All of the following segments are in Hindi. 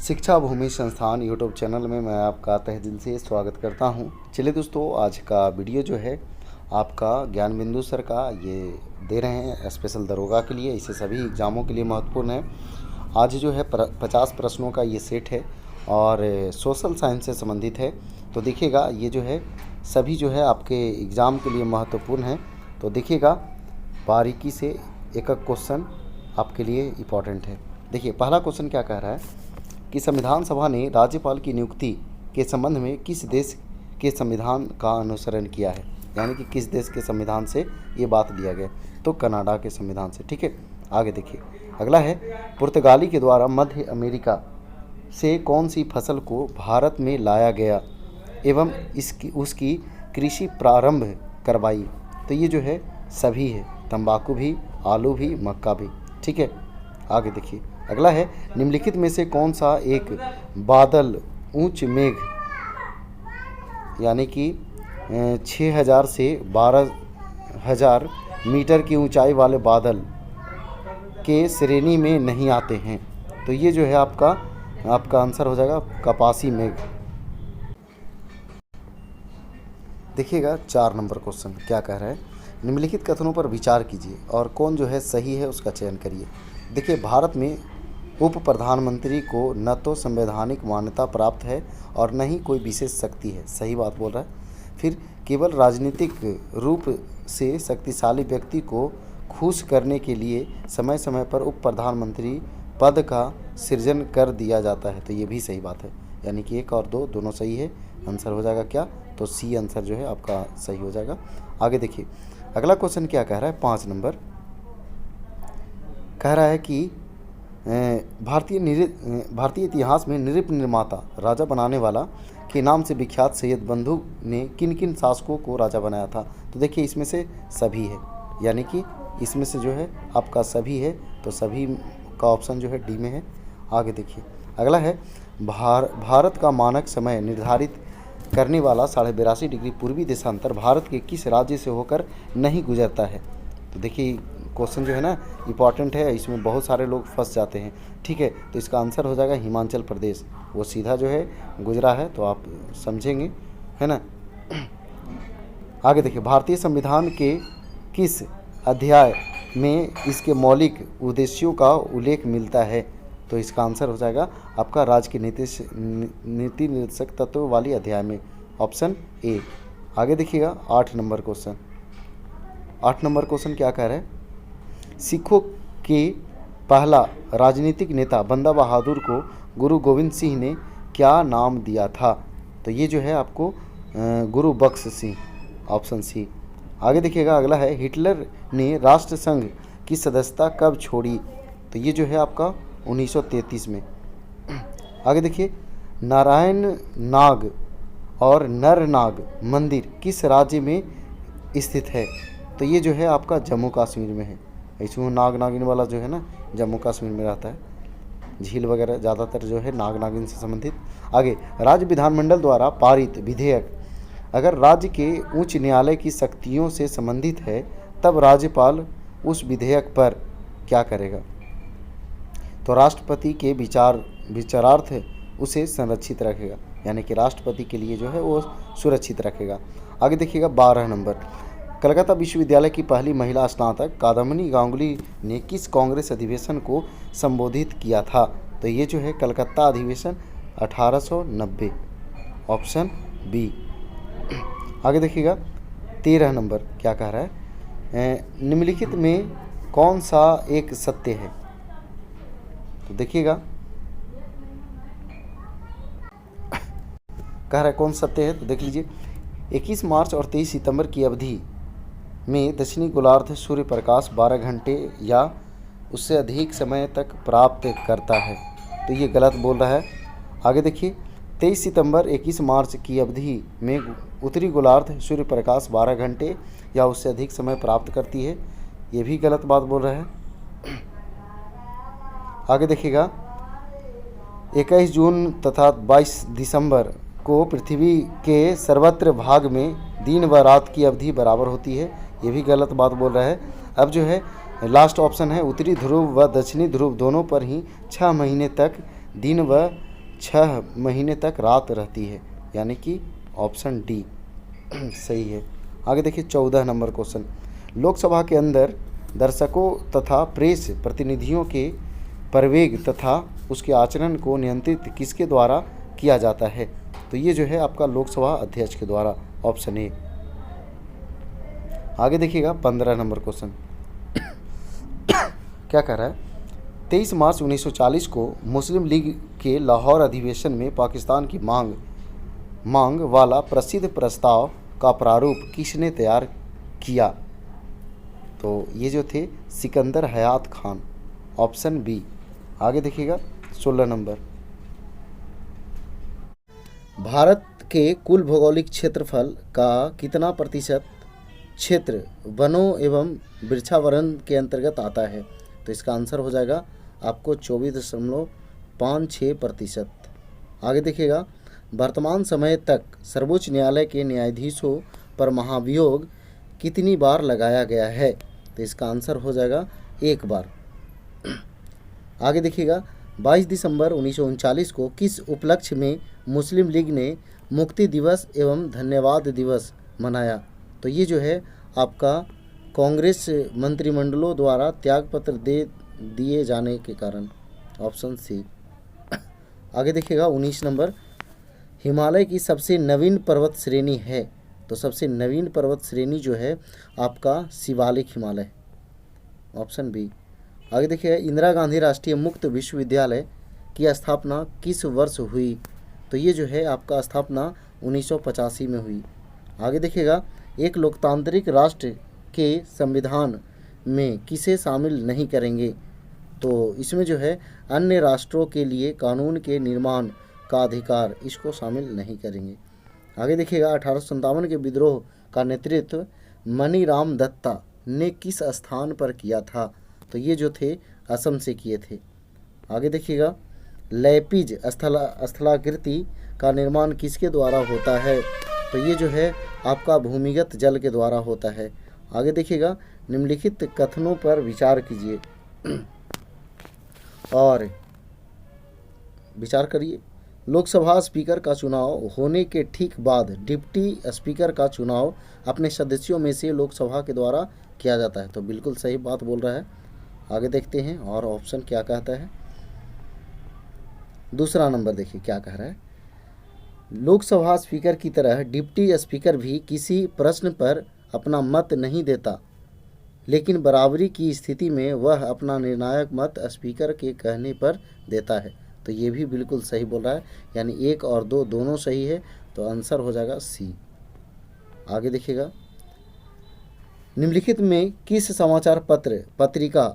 शिक्षा भूमि संस्थान यूट्यूब चैनल में मैं आपका तहे दिल से स्वागत करता हूं। चलिए दोस्तों, आज का वीडियो जो है आपका ज्ञान बिंदु सर का ये दे रहे हैं स्पेशल दरोगा के लिए। इसे सभी एग्ज़ामों के लिए महत्वपूर्ण है। आज जो है 50 प्रश्नों का ये सेट है और सोशल साइंस से संबंधित है। तो देखिएगा, ये जो है सभी जो है आपके एग्ज़ाम के लिए महत्वपूर्ण है। तो देखिएगा बारीकी से एक एक क्वेश्चन आपके लिए इम्पॉर्टेंट है। देखिए, पहला क्वेश्चन क्या कह रहा है कि संविधान सभा ने राज्यपाल की नियुक्ति के संबंध में किस देश के संविधान का अनुसरण किया है, यानी कि किस देश के संविधान से ये बात लिया गया। तो कनाडा के संविधान से। ठीक है, आगे देखिए अगला है, पुर्तगाली के द्वारा मध्य अमेरिका से कौन सी फसल को भारत में लाया गया एवं उसकी कृषि प्रारंभ करवाई। तो ये जो है सभी है, तंबाकू भी, आलू भी, मक्का भी। ठीक है, आगे देखिए अगला है, निम्नलिखित में से कौन सा एक बादल ऊंच मेघ यानी कि 6000 से 12000 मीटर की ऊंचाई वाले बादल के श्रेणी में नहीं आते हैं। तो ये जो है आपका आंसर हो जाएगा कपासी मेघ। देखिएगा 4 नंबर क्वेश्चन क्या कह रहा है, निम्नलिखित कथनों पर विचार कीजिए और कौन जो है सही है उसका चयन करिए। देखिए, भारत में उप प्रधानमंत्री को न तो संवैधानिक मान्यता प्राप्त है और न ही कोई विशेष शक्ति है। सही बात बोल रहा है। फिर केवल राजनीतिक रूप से शक्तिशाली व्यक्ति को खुश करने के लिए समय समय पर उप प्रधानमंत्री पद का सृजन कर दिया जाता है। तो ये भी सही बात है, यानी कि 1 और 2 दोनों सही है। आंसर हो जाएगा क्या, तो सी आंसर जो है आपका सही हो जाएगा। आगे देखिए अगला क्वेश्चन क्या कह रहा है, 5 नंबर कह रहा है कि भारतीय इतिहास में नृप निर्माता राजा बनाने वाला के नाम से विख्यात सैयद बंधु ने किन किन शासकों को राजा बनाया था। तो देखिए इसमें से सभी है, यानी कि इसमें से जो है आपका सभी है। तो सभी का ऑप्शन जो है डी में है। आगे देखिए अगला है, भारत का मानक समय निर्धारित करने वाला 82.5 डिग्री पूर्वी देशांतर भारत के किस राज्य से होकर नहीं गुजरता है। तो देखिए क्वेश्चन जो है ना इम्पॉर्टेंट है, इसमें बहुत सारे लोग फंस जाते हैं। ठीक है, तो इसका आंसर हो जाएगा हिमाचल प्रदेश। वो सीधा जो है गुजरा है, तो आप समझेंगे, है ना। आगे देखिए, भारतीय संविधान के किस अध्याय में इसके मौलिक उद्देश्यों का उल्लेख मिलता है। तो इसका आंसर हो जाएगा आपका राज्य की नीति निर्देशक तत्व वाली अध्याय में, ऑप्शन ए। आगे देखिएगा 8 नंबर क्वेश्चन। 8 नंबर क्वेश्चन क्या कह रहा है, सिखों के पहला राजनीतिक नेता बंदा बहादुर को गुरु गोविंद सिंह ने क्या नाम दिया था। तो ये जो है आपको गुरु बख्श सिंह, ऑप्शन सी। आगे देखिएगा अगला है, हिटलर ने राष्ट्रसंघ की सदस्यता कब छोड़ी। तो ये जो है आपका 1933 में। आगे देखिए, नारायण नाग और नरनाग मंदिर किस राज्य में स्थित है। तो ये जो है आपका जम्मू कश्मीर में है। इसमें नाग नागिन वाला जो है ना जम्मू कश्मीर में रहता है, झील वगैरह ज़्यादातर जो है नाग नागिन से संबंधित। आगे, राज्य विधानमंडल द्वारा पारित विधेयक अगर राज्य के उच्च न्यायालय की शक्तियों से संबंधित है तब राज्यपाल उस विधेयक पर क्या करेगा। तो राष्ट्रपति के विचारार्थ उसे संरक्षित रखेगा, यानी कि राष्ट्रपति के लिए जो है वो सुरक्षित रखेगा। आगे देखिएगा 12 नंबर, कलकत्ता विश्वविद्यालय की पहली महिला स्नातक कादम्बिनी गांगुली ने किस कांग्रेस अधिवेशन को संबोधित किया था। तो ये जो है कलकत्ता अधिवेशन 1890, ऑप्शन बी। आगे देखिएगा 13 नंबर क्या कह रहा है, निम्नलिखित में कौन सा एक सत्य है। तो देखिएगा कह रहा है कौन सत्य है। तो देख लीजिए, 21 मार्च और 23 सितंबर की अवधि में दक्षिणी गोलार्ध सूर्य प्रकाश 12 घंटे या उससे अधिक समय तक प्राप्त करता है। तो ये गलत बोल रहा है। आगे देखिए, 23 सितंबर 21 मार्च की अवधि में उत्तरी गोलार्ध सूर्य प्रकाश 12 घंटे या उससे अधिक समय प्राप्त करती है। ये भी गलत बात बोल रहा है। आगे देखिएगा, 21 जून तथा 22 दिसंबर को पृथ्वी के सर्वत्र भाग में दिन व रात की अवधि बराबर होती है। ये भी गलत बात बोल रहा है। अब जो है लास्ट ऑप्शन है, उत्तरी ध्रुव व दक्षिणी ध्रुव दोनों पर ही 6 महीने तक दिन व 6 महीने तक रात रहती है, यानी कि ऑप्शन डी सही है। आगे देखिए 14 नंबर क्वेश्चन। लोकसभा के अंदर दर्शकों तथा प्रेस प्रतिनिधियों के प्रवेग तथा उसके आचरण को नियंत्रित किसके द्वारा किया जाता है? तो ये जो है आपका लोकसभा अध्यक्ष के द्वारा, ऑप्शन ए। आगे देखिएगा 15 नंबर क्वेश्चन क्या कह रहा है? 23 मार्च 1940 को मुस्लिम लीग के लाहौर अधिवेशन में पाकिस्तान की मांग वाला प्रसिद्ध प्रस्ताव का प्रारूप किसने तैयार किया? तो ये जो थे सिकंदर हयात खान, ऑप्शन बी। आगे देखिएगा 16 नंबर। भारत के कुल भौगोलिक क्षेत्रफल का कितना प्रतिशत क्षेत्र वनों एवं वृक्षावरण के अंतर्गत आता है? तो इसका आंसर हो जाएगा आपको 24.56%। आगे देखिएगा, वर्तमान समय तक सर्वोच्च न्यायालय के न्यायाधीशों पर महाभियोग कितनी बार लगाया गया है? तो इसका आंसर हो जाएगा 1 बार। आगे देखिएगा, 22 दिसंबर 1939 को किस उपलक्ष्य में मुस्लिम लीग ने मुक्ति दिवस एवं धन्यवाद दिवस मनाया? तो ये जो है आपका कांग्रेस मंत्रिमंडलों द्वारा त्यागपत्र दे दिए जाने के कारण, ऑप्शन सी। आगे देखिएगा 19 नंबर। हिमालय की सबसे नवीन पर्वत श्रेणी है? तो सबसे नवीन पर्वत श्रेणी जो है आपका शिवालिक हिमालय, ऑप्शन बी। आगे देखिएगा, इंदिरा गांधी राष्ट्रीय मुक्त विश्वविद्यालय की स्थापना किस वर्ष हुई? तो ये जो है आपका स्थापना 1985 में हुई। आगे देखिएगा, एक लोकतांत्रिक राष्ट्र के संविधान में किसे शामिल नहीं करेंगे? तो इसमें जो है अन्य राष्ट्रों के लिए कानून के निर्माण का अधिकार, इसको शामिल नहीं करेंगे। आगे देखिएगा, 1857 के विद्रोह का नेतृत्व मनीराम दत्ता ने किस स्थान पर किया था? तो ये जो थे असम से किए थे। आगे देखिएगा, लैपिज स्थलाकृति का निर्माण किसके द्वारा होता है? तो ये जो है आपका भूमिगत जल के द्वारा होता है। आगे देखिएगा, निम्नलिखित कथनों पर विचार कीजिए और विचार करिए। लोकसभा स्पीकर का चुनाव होने के ठीक बाद डिप्टी स्पीकर का चुनाव अपने सदस्यों में से लोकसभा के द्वारा किया जाता है। तो बिल्कुल सही बात बोल रहा है। आगे देखते हैं और ऑप्शन क्या कहता है। दूसरा नंबर देखिए क्या कह रहा है। लोकसभा स्पीकर की तरह डिप्टी स्पीकर भी किसी प्रश्न पर अपना मत नहीं देता, लेकिन बराबरी की स्थिति में वह अपना निर्णायक मत स्पीकर के कहने पर देता है। तो ये भी बिल्कुल सही बोल रहा है, यानी 1 और 2 दोनों सही है। तो आंसर हो जाएगा सी। आगे देखिएगा, निम्नलिखित में किस समाचार पत्रिका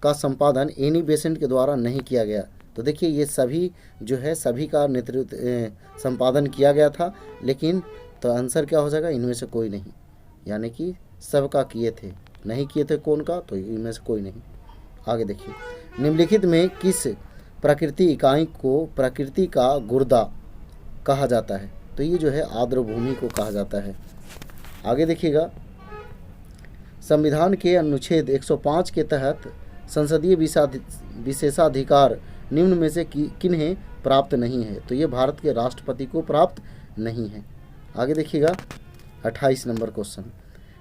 का संपादन एनी बेसेंट के द्वारा नहीं किया गया? तो देखिए ये सभी जो है सभी का नेतृत्व संपादन किया गया था, लेकिन तो आंसर क्या हो जाएगा? इनमें से कोई नहीं, यानी कि सबका किए थे, नहीं किए थे कौन का? तो इनमें से कोई नहीं। आगे देखिए, निम्नलिखित में किस प्रकृति इकाई को प्रकृति का गुर्दा कहा जाता है? तो ये जो है आर्द्रभूमि को कहा जाता है। आगे देखिएगा, संविधान के अनुच्छेद 105 के तहत संसदीय विशेषाधिकार निम्न में से किन्हें प्राप्त नहीं है? तो ये भारत के राष्ट्रपति को प्राप्त नहीं है। आगे देखिएगा 28 नंबर क्वेश्चन।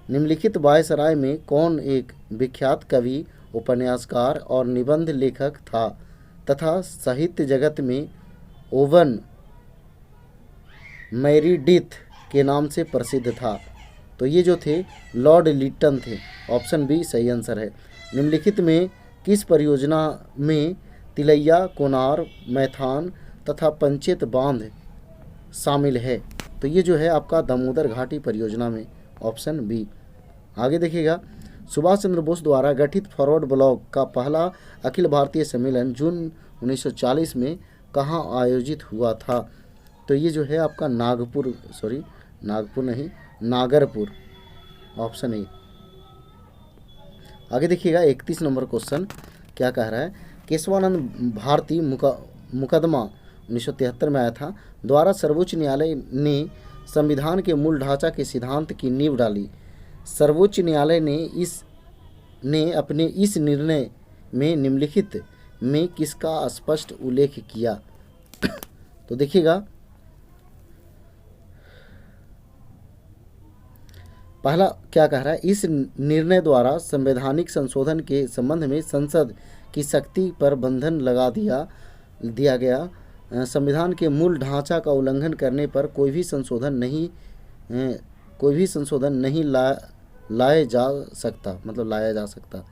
निम्नलिखित वायसराय में कौन एक विख्यात कवि, उपन्यासकार और निबंध लेखक था तथा साहित्य जगत में ओवन मेरिडिथ के नाम से प्रसिद्ध था? तो ये जो थे लॉर्ड लिटन थे, ऑप्शन बी सही आंसर है। निम्नलिखित में किस परियोजना में तिलैया, कोनार, मैथान तथा पंचेत बांध शामिल है? तो ये जो है आपका दामोदर घाटी परियोजना में, ऑप्शन बी। आगे देखिएगा, सुभाष चंद्र बोस द्वारा गठित फॉरवर्ड ब्लॉक का पहला अखिल भारतीय सम्मेलन जून 1940 में कहाँ आयोजित हुआ था? तो ये जो है आपका नागरपुर, ऑप्शन ए। आगे देखिएगा 31 नंबर क्वेश्चन क्या कह रहा है। केशवानंद भारती मुकदमा 1973 में आया था द्वारा सर्वोच्च न्यायालय ने संविधान के मूल ढांचा के सिद्धांत की नींव डाली। सर्वोच्च न्यायालय ने अपने इस निर्णय में निम्नलिखित में किसका स्पष्ट उल्लेख किया? तो देखिएगा, पहला क्या कह रहा है, इस निर्णय द्वारा संवैधानिक संशोधन के संबंध में संसद की शक्ति पर बंधन लगा दिया गया। संविधान के मूल ढांचा का उल्लंघन करने पर कोई भी संशोधन नहीं लाया जा सकता, मतलब लाया जा सकता।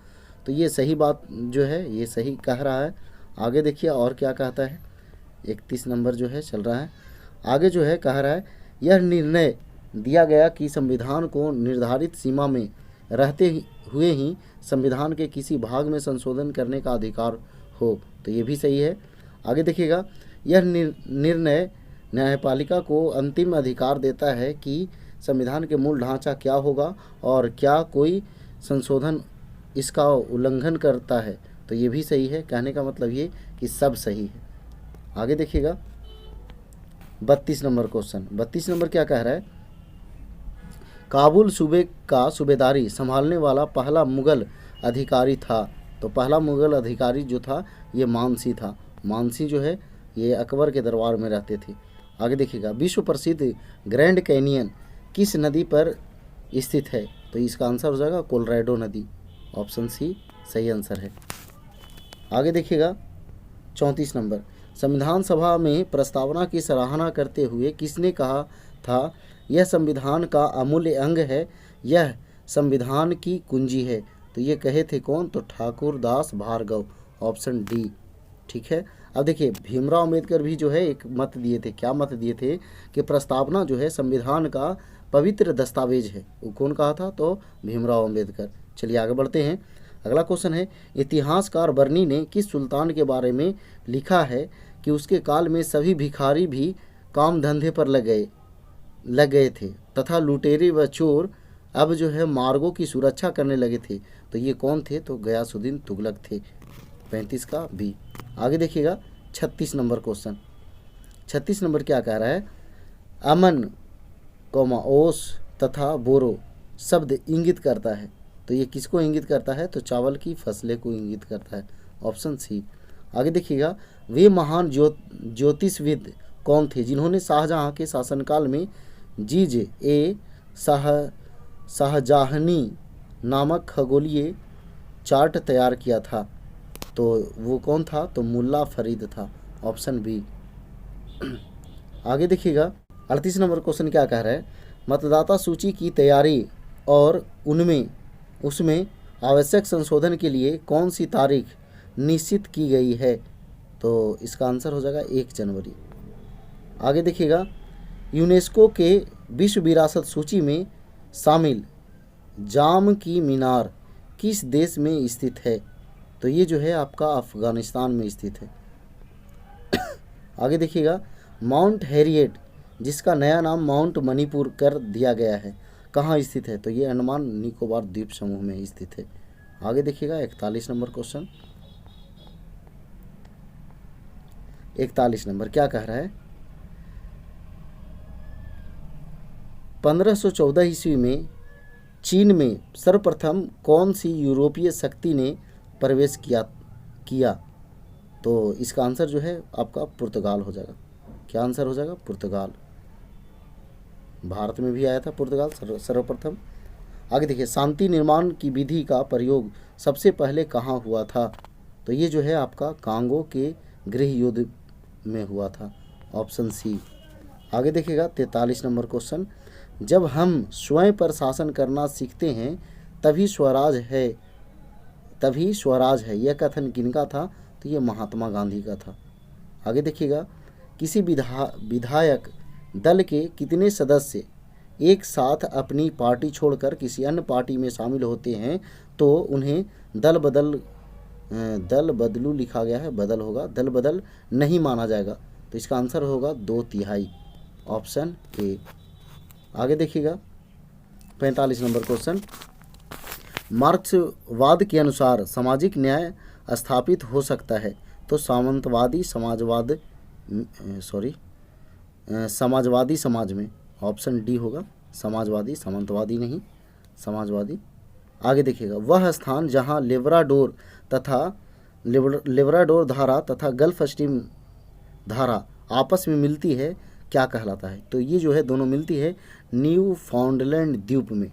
तो ये सही बात जो है, ये सही कह रहा है। आगे देखिए और क्या कहता है, 31 नंबर जो है चल रहा है। आगे जो है कह रहा है, यह निर्णय दिया गया कि संविधान को निर्धारित सीमा में रहते हुए ही संविधान के किसी भाग में संशोधन करने का अधिकार हो। तो ये भी सही है। आगे देखिएगा, यह निर्णय न्यायपालिका को अंतिम अधिकार देता है कि संविधान के मूल ढांचा क्या होगा और क्या कोई संशोधन इसका उल्लंघन करता है। तो ये भी सही है। कहने का मतलब ये कि सब सही है। आगे देखिएगा 32 नंबर क्वेश्चन। 32 नंबर क्या कह रहा है, काबुल सूबे का सूबेदारी संभालने वाला पहला मुगल अधिकारी था। तो पहला मुगल अधिकारी जो था ये मानसी था। मानसी जो है ये अकबर के दरबार में रहते थे। आगे देखिएगा, विश्व प्रसिद्ध ग्रैंड कैनियन किस नदी पर स्थित है। तो इसका आंसर हो जाएगा कोलोराडो नदी। ऑप्शन सी सही आंसर है। आगे देखिएगा 34 नंबर, संविधान सभा में प्रस्तावना की सराहना करते हुए किसने कहा था, यह संविधान का अमूल्य अंग है, यह संविधान की कुंजी है। तो ये कहे थे कौन, तो ठाकुर दास भार्गव। ऑप्शन डी ठीक है। अब देखिए भीमराव अम्बेडकर भी जो है एक मत दिए थे। क्या मत दिए थे कि प्रस्तावना जो है संविधान का पवित्र दस्तावेज है। वो कौन कहा था, तो भीमराव अम्बेडकर। चलिए आगे बढ़ते हैं। अगला क्वेश्चन है, इतिहासकार बर्नी ने किस सुल्तान के बारे में लिखा है कि उसके काल में सभी भिखारी भी काम धंधे पर लग गए थे तथा लुटेरे व चोर अब जो है मार्गों की सुरक्षा करने लगे थे। तो ये कौन थे, तो गयासुद्दीन तुगलक थे। 35 का बी। आगे देखिएगा 36 नंबर क्वेश्चन। 36 नंबर क्या कह रहा है, अमन ओस तथा बोरो शब्द इंगित करता है। तो ये किसको इंगित करता है, तो चावल की फसलें को इंगित करता है। Option C. आगे देखिएगा, वे महान ज्योतिषविद कौन थे जिन्होंने शाहजहां के शासनकाल में जीज ए शाहजहानी नामक खगोलीय चार्ट तैयार किया था। तो वो कौन था, तो मुल्ला फरीद था। Option B. आगे देखिएगा 38 नंबर क्वेश्चन क्या कह रहा है, मतदाता सूची की तैयारी और उसमें आवश्यक संशोधन के लिए कौन सी तारीख निश्चित की गई है। तो इसका आंसर हो जाएगा 1 जनवरी। आगे देखिएगा, यूनेस्को के विश्व विरासत सूची में शामिल जाम की मीनार किस देश में स्थित है। तो ये जो है आपका अफगानिस्तान में स्थित है। आगे देखिएगा, माउंट हैरियट जिसका नया नाम माउंट मणिपुर कर दिया गया है कहाँ स्थित है। तो ये अंडमान निकोबार द्वीप समूह में स्थित है। आगे देखिएगा 41 नंबर क्वेश्चन। 41 नंबर क्या कह रहा है, 1514 ईस्वी में चीन में सर्वप्रथम कौन सी यूरोपीय शक्ति ने प्रवेश किया। तो इसका आंसर जो है आपका पुर्तगाल हो जाएगा। क्या आंसर हो जाएगा, पुर्तगाल। भारत में भी आया था पुर्तगाल सर्वप्रथम। आगे देखिए, शांति निर्माण की विधि का प्रयोग सबसे पहले कहाँ हुआ था। तो ये जो है आपका कांगो के गृह युद्ध में हुआ था। Option C. आगे देखिएगा 43 नंबर क्वेश्चन, जब हम स्वयं पर शासन करना सीखते हैं तभी स्वराज है यह कथन किनका था। तो ये महात्मा गांधी का था। आगे देखिएगा, किसी विधायक दल के कितने सदस्य एक साथ अपनी पार्टी छोड़कर किसी अन्य पार्टी में शामिल होते हैं तो उन्हें दल बदलू लिखा गया है, बदल होगा, दल बदल नहीं माना जाएगा। तो इसका आंसर होगा 2/3। Option A. आगे देखिएगा 45 नंबर क्वेश्चन, मार्क्सवाद के अनुसार सामाजिक न्याय स्थापित हो सकता है तो समाजवादी समाज में। ऑप्शन डी होगा, समाजवादी, सामंतवादी नहीं, समाजवादी। आगे देखिएगा, वह स्थान जहां लेब्राडोर धारा तथा गल्फ स्ट्रीम धारा आपस में मिलती है क्या कहलाता है? तो ये जो है दोनों मिलती है न्यू फाउंडलैंड द्वीप में।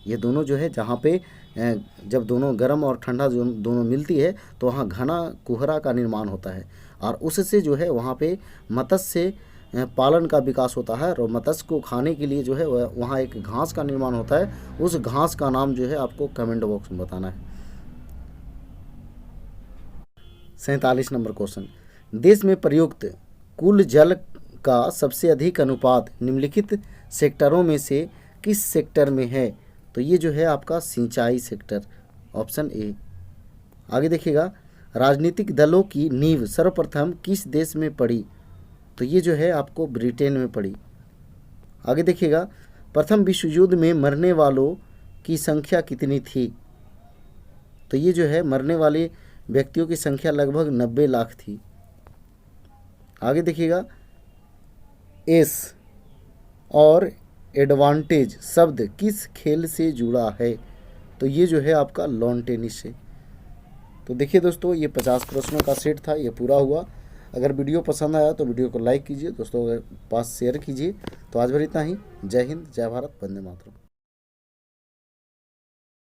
ये दोनों जो है जहाँ पे जब दोनों गर्म और ठंडा जो दोनों मिलती है तो वहाँ घना कोहरा का निर्माण होता है, और उससे जो है वहाँ पे मत्स्य पालन का विकास होता है, और मत्स्य को खाने के लिए जो है वहाँ एक घास का निर्माण होता है। उस घास का नाम जो है आपको कमेंट बॉक्स में बताना है। 47 नंबर क्वेश्चन, देश में प्रयुक्त कुल जल का सबसे अधिक अनुपात निम्नलिखित सेक्टरों में से किस सेक्टर में है? तो ये जो है आपका सिंचाई सेक्टर, ऑप्शन ए। आगे देखिएगा, राजनीतिक दलों की नींव सर्वप्रथम किस देश में पड़ी? तो ये जो है आपको ब्रिटेन में पड़ी। आगे देखिएगा, प्रथम विश्व युद्ध में मरने वालों की संख्या कितनी थी? तो ये जो है मरने वाले व्यक्तियों की संख्या लगभग 90 लाख थी। आगे देखिएगा, एस और एडवांटेज शब्द किस खेल से जुड़ा है? तो ये जो है आपका लॉन टेनिस से। तो देखिए दोस्तों, ये 50 प्रश्नों का सेट था, ये पूरा हुआ। अगर वीडियो पसंद आया तो वीडियो को लाइक कीजिए, दोस्तों के पास शेयर कीजिए। तो आज भर इतना ही। जय हिंद, जय भारत, वंदे मातरम।